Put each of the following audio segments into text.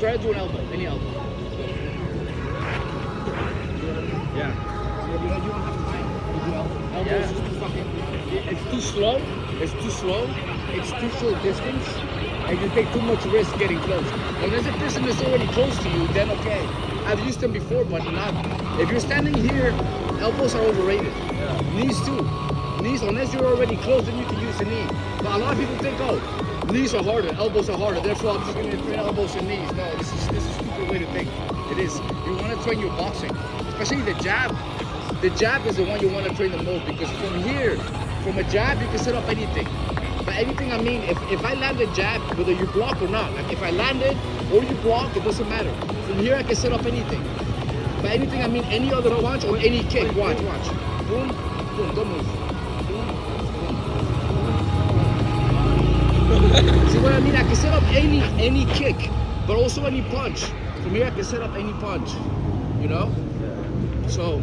Try to do an elbow, any elbow. Yeah. You don't have time to do elbow. Elbow is just too fucking. It's too slow. It's too slow. It's too short distance, and you take too much risk getting close. Unless the person is already close to you, then okay. I've used them before, but not. If you're standing here, elbows are overrated. Yeah. Knees too. Knees, unless you're already close, then you can use the knee. But a lot of people think, oh, knees are harder, elbows are harder, therefore I'm just going to train elbows and knees. No, this is a stupid way to think. It is. You want to train your boxing, especially the jab. The jab is the one you want to train the most, because from here, from a jab, you can set up anything. By anything I mean, if I land a jab, whether you block or not, like if I landed or you block, it doesn't matter. From here I can set up anything. By anything I mean any other punch or any kick. Watch. Boom, boom, don't move. See what I mean? I can set up any kick, but also any punch. From here I can set up any punch, you know? So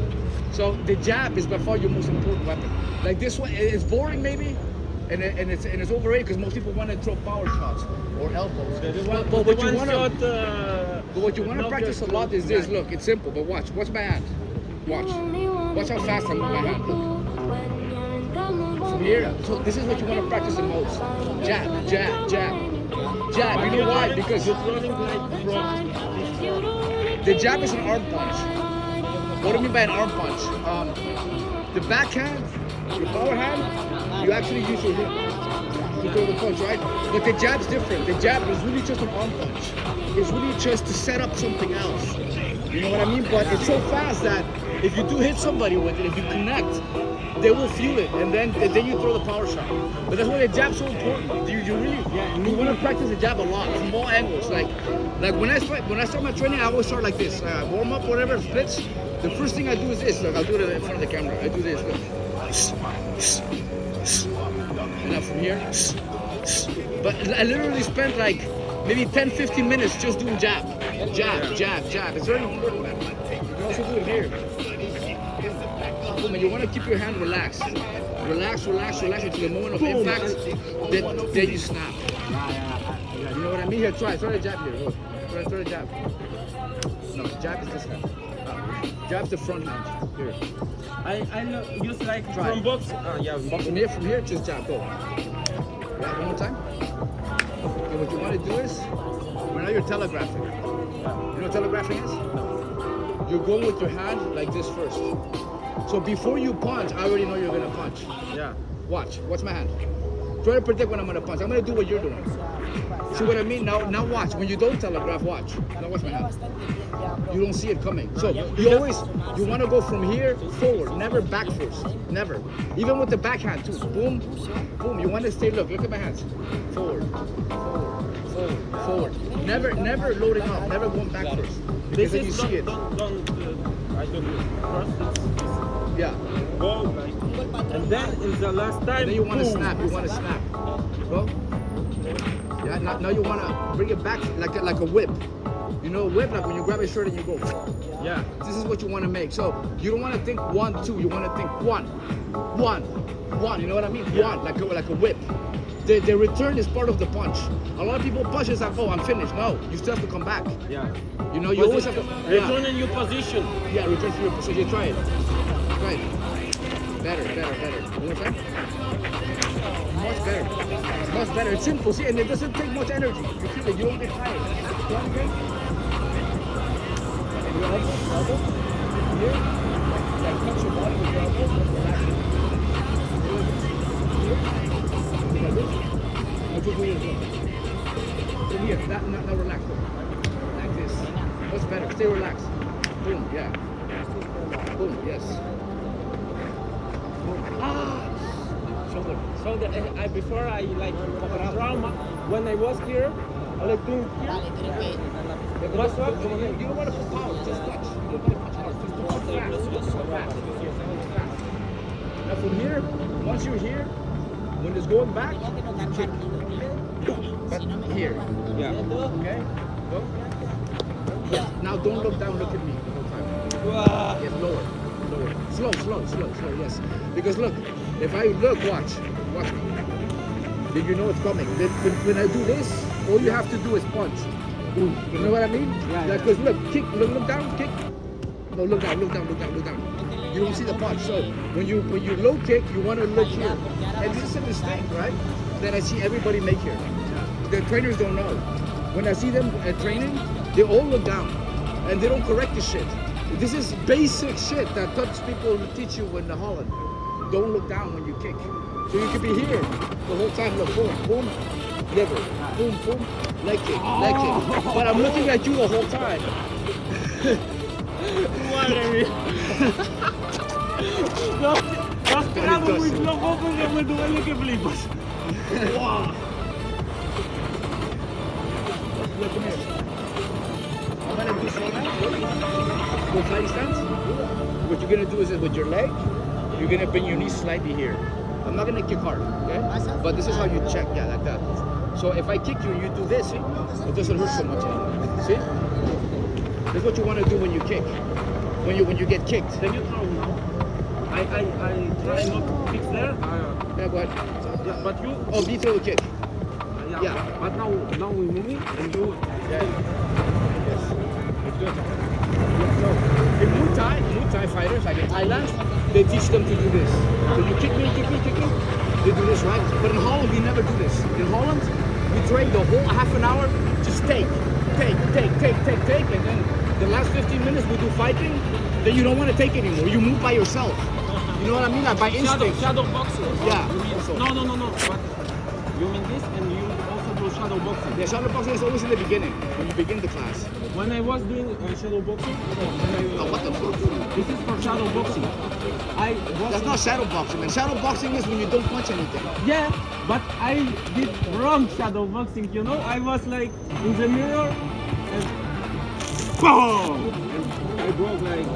the jab is by far your most important weapon. Like this one, it's boring maybe, and it's overrated because most people want to throw power shots or elbows. But what you want to practice a lot is this. Look, it's simple, but watch my hand. Watch how fast I move my hand. From here, so this is what you want to practice the most. Jab. You know why? Because the jab is an arm punch. What do I mean by an arm punch? The backhand, your power hand, you actually use your hip to throw the punch, right? But the jab's different. The jab is really just an arm punch. It's really just to set up something else. You know what I mean? But it's so fast that if you do hit somebody with it, if you connect, they will feel it, and then you throw the power shot. But that's why the jab's so important. You want to practice the jab a lot from all angles. Like when I start my training, I always start like this. Warm up, whatever, splits. The first thing I do is this. Look, I'll do it in front of the camera. I do this. Look. And now from here. But I literally spent like maybe 10-15 minutes just doing jab. It's very important, man. You can also do it here. And you want to keep your hand relaxed. Relax until the moment of impact, then you snap. You know what I mean? Here, try the jab here. Look. Try the jab. No, jab is this hand. Jab's the front hand. Here. I know, use like from box. From here, just jab. Go. Right, one more time. Okay, what you want to do is, right now you're telegraphing. You know what telegraphing is? You're going with your hand like this first. So before you punch, I already know you're gonna punch. Yeah. Watch my hand. Try to predict when I'm gonna punch. I'm gonna do what you're doing. See what I mean? Now watch. When you don't telegraph, watch. Now watch my hand. You don't see it coming. So you want to go from here forward, never back first. Never. Even with the backhand too. Boom, boom. You want to stay. Look at my hands. Forward. Never loading up. Never going back first. Because then you see it. I don't Yeah. go like, and then in the last time. And then you want to snap. Go. Yeah. Now you want to bring it back like a whip. You know, a whip, like when you grab a shirt and you go. Yeah. This is what you want to make. So you don't want to think 1, 2. You want to think 1. You know what I mean? Yeah. 1, like a whip. The return is part of the punch. A lot of people punch and say, oh, I'm finished. No, you still have to come back. Yeah. You know, you always have to return in your position. Yeah, return to your position. You try it. Better. One more time. Much better. It's simple, see, and it doesn't take much energy. You feel it, you don't get tired. Try it again. And your elbow. Here. Like touch your body with your elbow. Relax it. Here. Like this. Now just do it as well. From here. Now relax. Like this. Much better. Stay relaxed. Boom. Yeah. Boom. Yes. Shoulder. Before I like trauma, when I was here, I like doing here. You don't want to put power, just touch. You don't want to punch hard, just touch fast. Now from here, once you're here, when it's going back, you kick. But here. Yeah. Okay? Go. Yes. Now don't look down, look at me the whole time. Yes, lower. Slow, yes. Because look, if I look, watch me. Then you know it's coming. Then when I do this, all you have to do is punch. You know what I mean? Yeah, Like, cause look, kick, look down, kick. No, look down, look down, look down, look down. You don't see the punch. So when you low kick, you want to look here. And this is a mistake, right? That I see everybody make here. The trainers don't know. When I see them training, they all look down, and they don't correct the shit. This is basic shit that Dutch people teach you in Holland. Don't look down when you kick. So you could be here the whole time. Look, boom, boom, liver, boom, boom, leg kick, leg kick. But I'm looking at you the whole time. Lo esperaba muy flojo porque me duele que flipas. Wow. Look, come here. I'm gonna do slow now. Go fighting stance. What you're gonna do is with your leg, you're gonna bring your knee slightly here. I'm not gonna kick hard, okay? But this is how you check, yeah, like that. So if I kick you and you do this, see? It doesn't hurt so much anymore. See? That's what you want to do when you kick. When you get kicked. Can you throw now? I try not to fix there. Yeah, go ahead. Yeah, but you. Oh, you throw the kick. Yeah. But now we move it and you. Yeah. Yes. It's good. So in Muay Thai fighters, like in Thailand, they teach them to do this. So you kick me, kick me, kick me. They do this, right? But in Holland, we never do this. In Holland, we train the whole half an hour, just take, and then the last 15 minutes we do fighting. Then you don't want to take anymore. You move by yourself. You know what I mean? Like by instinct. Shadow boxing. Yeah. No. But you mean this, and you also do shadow boxing. Yeah, shadow boxing is always in the beginning when you begin the class. When I was doing shadow boxing, Oh, what the fuck? this is for shadow boxing. That's not shadow boxing, man. Shadow boxing is when you don't punch anything. Yeah, but I did wrong shadow boxing, you know? I was like in the mirror and boom! And I broke like,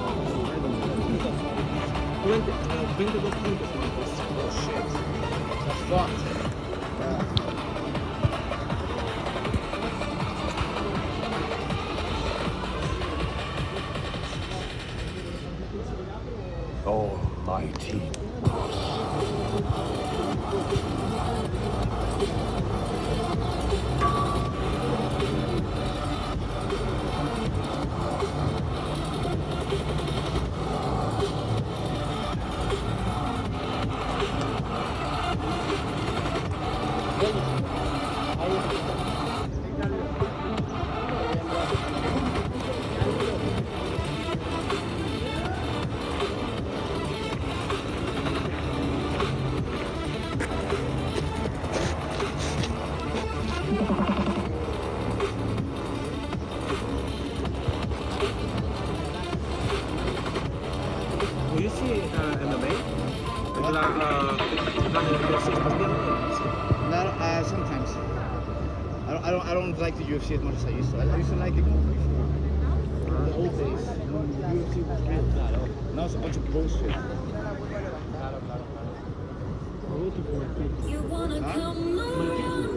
I don't know, 22 puntos. Oh shit. That's fucked. Almighty. Do you see MMA? No, sometimes. I don't like the UFC as much as I used to. I used to like it more before. The old days. UFC was real. Now it's a bunch of bullshit. You wanna Huh? come on,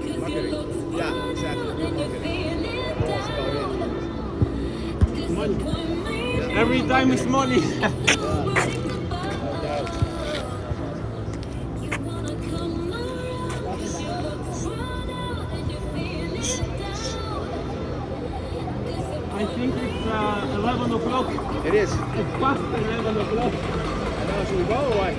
'cause you Marketing. look Yeah, smart exactly. and you're feeling it That's about down. Disappointment Every time it's money. is No doubt. you wanna come around 'cause you look smart and you're feeling it down. I think it's 11 o'clock. It is. It's past 11 o'clock. I know, should we go or what?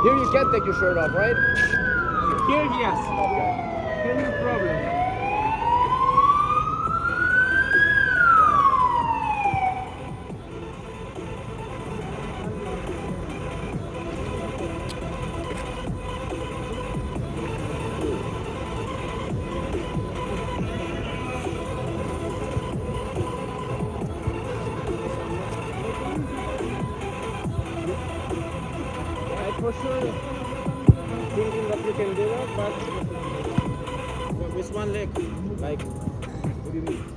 Here you can take your shirt off, right? Here, yes. Okay. Here, no problem. for sure thinking that you can do that, but with one leg, like, what do you mean?